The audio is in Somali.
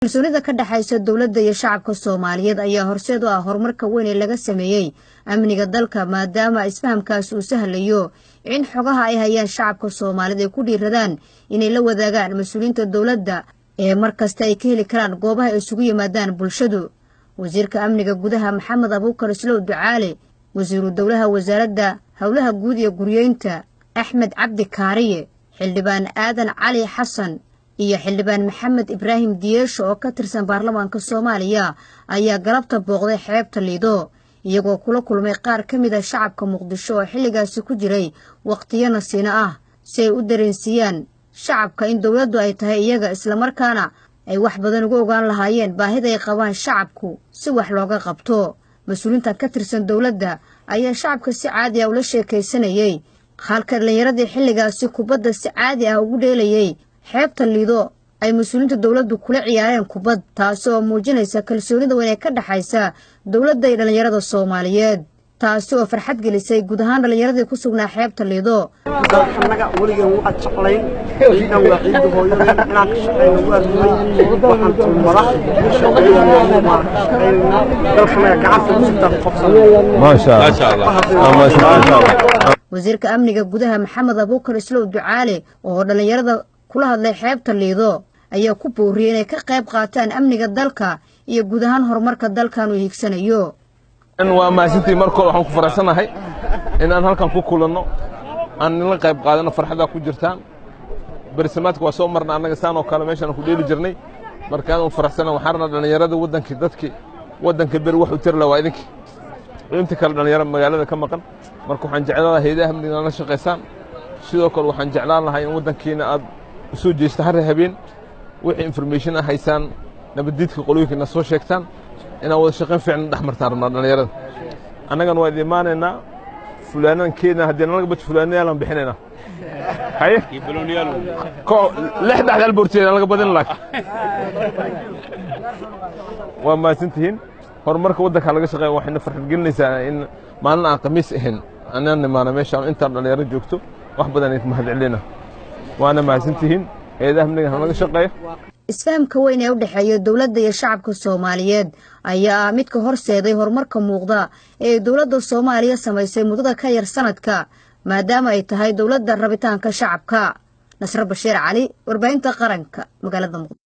kalsoonida ka dhaxaysa dawladda iyo shacabka Soomaaliyeed ayaa horseed u ah horumarka weyn ee laga sameeyay amniga dalka maadaama isfahamkaas uu sahlayo in xogaha ay hayaan shacabka Soomaaliyeed ku dhiiradaan inay la wadaagaan mas'uuliyiinta dawladda ee markasta ay ka heli karaan goobaha ay isugu yimaadaan bulshadu. wasiirka amniga gudaha Maxamed Abuukar Islow Ducaale, wasiiru dawlaha wasaaradda hawlaha guud iyo guryeynta Axmed Cabdi Kaariye, xildhibaan Aadan Cali Xasan iyo xildhibaan Maxamed Ibraahim Diyeesho oo ka tirsan baarlamaanka Soomaaliya ayaa galabta booqday xeebta Lido iyagoo kula kulmay qaar ka mid ah shacabka Muqdisho oo xilligaasi ku jiray waqtiyo nasiino ah si ay u dareensiiyaan shacabka in dawladdu ay tahay iyaga isla markaana ay wax badan uga ogaan lahaayeen baahida ay qabaan shacabku si wax looga qabto. mas'uuliyiinta ka tirsan dawladda ayaa shacabka si caadi ah ula sheekaysanayay halka dhalinyarada xilligaasi kubadda si caadi ah ugu dheelayay xeebta Lido ay mas'uuliyiinta dawladdu kula ciyaareen kubad taas oo muujinaysa kalsoonida weyn ee ka dhaxaysa dawladda iyo dhalinyarada Soomaaliyeed taas oo farxad gelisay guud ahaan dhalinyarada ku sugnaa xeebta Lido. anaga waligeed waxa jeclayn ciidan waxiid hooyada inaan ka shaqeeyo waxaan tumaraha dalkana gacanta ku sita qofsan ma sha Allah. wasiirka amniga gudaha Maxamed Abuukar Islow Ducaale oo dhalinyarada kula hadlay xeebta Lido ayaa ku booriyay inay ka qayb qaataan amniga dalka iyo guud ahaan horumarka dalkan uu hiigsanayo. waa maasintii markoo waxaan ku faraxsanahay in aan halkan ku kulanno aan la qayb qaadano farxada ku jirtaan barnaamijka waa soo marna anaga saan oo kale meeshan ku dheeli jirnay markaan u faraxsanahay waxaan dhalinyarada wadanka bir wax u tir la waa idinki inta kale dhalinyarada magaalada ka maqan marka waxaan jeclahay hay'adaha amniga la shaqeysaan sidoo kale waxaan jeclaan lahaa in wadankiina aad soo jeesto har habeen wixii information ah haysan nabadidka qolooyinka soo sheegtaan inaan wada shaqeyn fiican dhaxmartaan dhalinyarada anagana waa iimaanayna fulaanaan keena hadii naga bad fulaanayaan bixinayna haye iblooniyal ko lixda dal boorteena laga badan laakiin waa ma sintihin horumarka wadanka laga shaqeeyo waxayna farxad gelinaysaa in maalin aan qamiis ahayn anaan nimaana meesha inta dhalinyaro joogto wax badan ay mahad celina waana ma sintihin hay'adaha amniga laga shaqeeyo. isfahamka weyn ee u dhaxeeya dawladda iyo shacabka Soomaaliyeed ayaa mid ka horseeday horumarka muuqda ee dawladda Soomaaliya samaysay muddo ka yar sanadka maadaama ay tahay dawladda rabitaanka shacabka. Nasr Bashiir Cali, warbaahinta qaranka, magaalada Muqdisho.